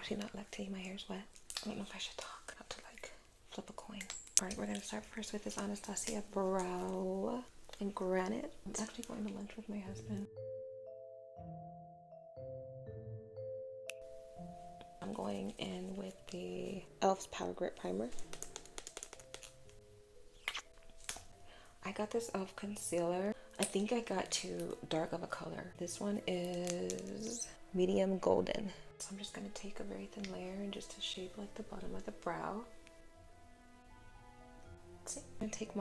actually not lactating, my hair's wet. I don't know if I should talk, not to like flip a coin. Alright, we're gonna start first with this Anastasia brow in granite. I'm actually going to lunch with my husband. I'm going in with the e.l.f.'s Power Grip Primer. I got this e.l.f. concealer. I think I got too dark of a color. This one is medium golden. So I'm just gonna take a very thin layer and just to shape like the bottom of the brow. See, I'm gonna take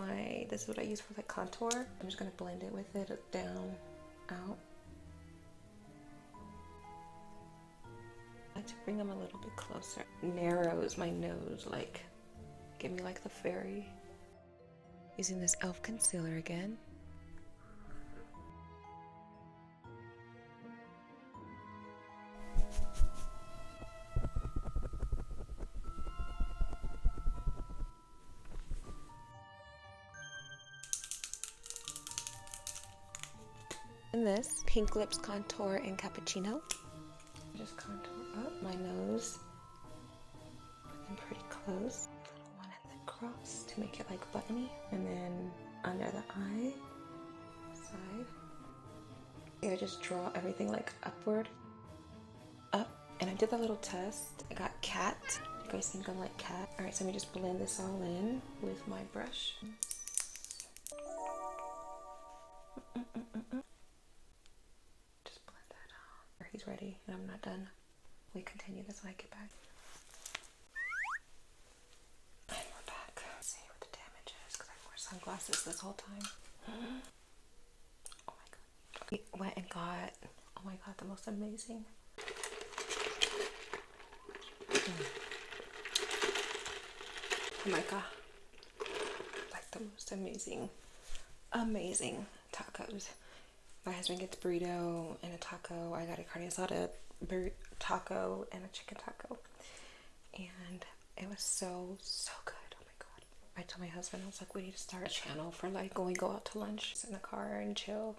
this is what I use for like contour. I'm just gonna blend it with it down, out. I like to bring them a little bit closer. Narrows my nose, like, give me like the fairy. Using this e.l.f. concealer again. And this Pink Lips Contour in Cappuccino. Just contour up my nose. Put them pretty close. Little one at the cross to make it like buttony. And then under the eye, side. I just draw everything like upward, up. And I did that little test. I got cat. You guys think I'm like cat? Alright, so let me just blend this all in with my brush. He's ready and I'm not done. We continue this when I get back. And we're back. Let's see what the damage is because I wore sunglasses this whole time. Oh my god. We went and got, oh my god, the most amazing. Oh my god. Like the most amazing tacos. My husband gets burrito and a taco. I got a carne asada taco and a chicken taco. And it was so good. Oh my god. I told my husband, I was like, we need to start a channel for like when we go out to lunch, sit in the car and chill.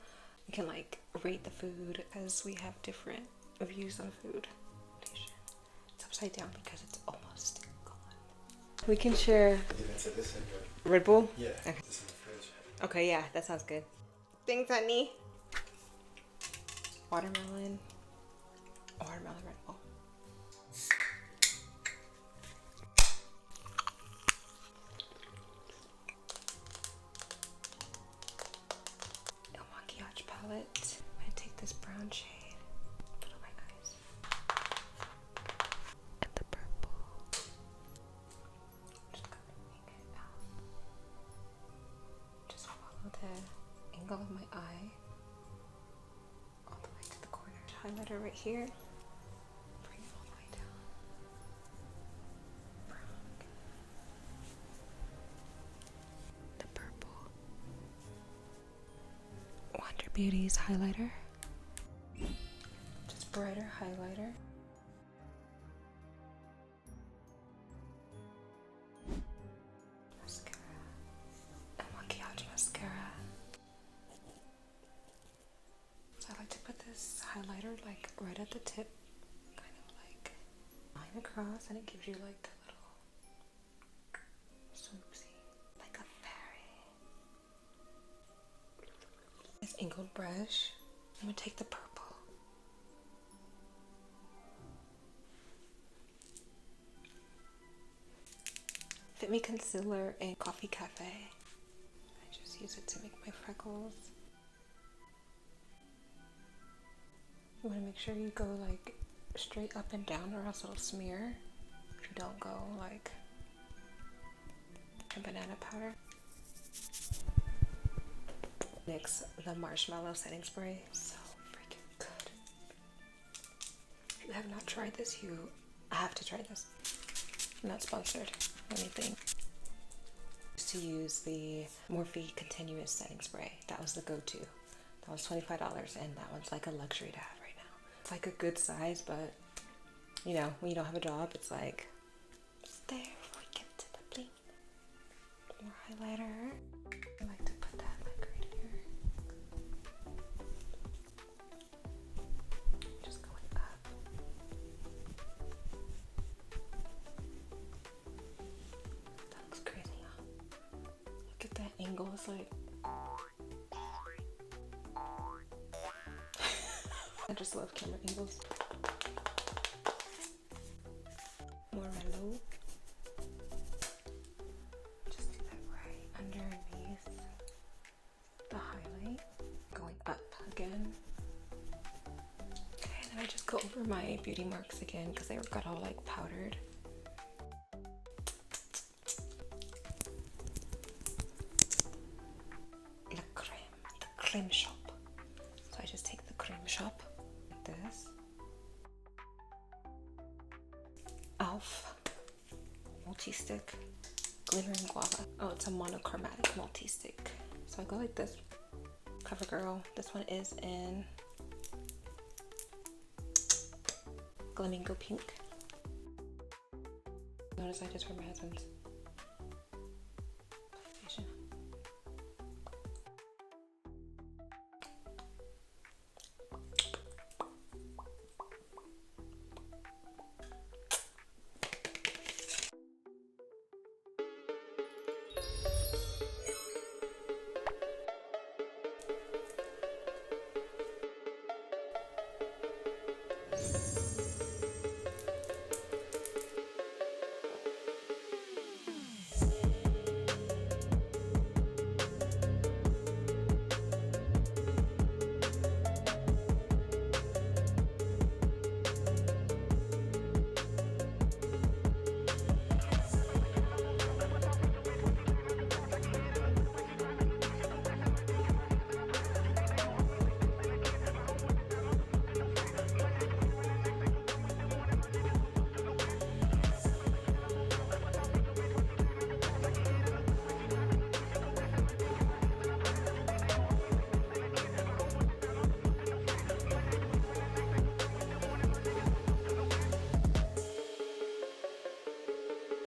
We can like rate the food because we have different views on food. It's upside down because it's almost gone. We can share Red Bull? Yeah. Okay. This in the fridge. Okay, yeah, that sounds good. Thanks, honey. Watermelon Red Bull. El Maquillage palette. I'm gonna take this brown shade, put on my eyes, and the purple. Just covering it out. Just follow the angle of my eye all the way to the corner. Highlighter right here. Bring it all the way down. Brown. The purple. Wonder Beauty's highlighter. Just brighter highlighter. Mascara. El Maquillage mascara. So I like to put this highlighter like right at the tip, kind of like line across, and it gives you like the little swoopsy, like a fairy. This angled brush. I'm gonna take the purple. Fit Me Concealer in Coffee Cafe. I just use it to make my freckles. You want to make sure you go like straight up and down or else it'll smear. If you don't go like a banana powder. Mix the marshmallow setting spray. So freaking good. If you have not tried this, you have to try this. I'm not sponsored or anything. I used to use the Morphe Continuous Setting Spray. That was the go-to. That was $25 and that one's like a luxury to have right now. It's like a good size, but you know, when you don't have a job, it's like, it's there before we get to the bling. More highlighter. I like to put that like right here. Just going up. looks like. I just love camera angles. Morello. Just do that right underneath the highlight. Going up again. Okay, and then I just go over my beauty marks again because they got all like powdered. The cream shop. So I just take the cream shop like this. Elf multi-stick glittering guava. Oh, it's a monochromatic multi-stick. So I go like this. CoverGirl. This one is in Flamingo Pink. Notice I just wear my husband's.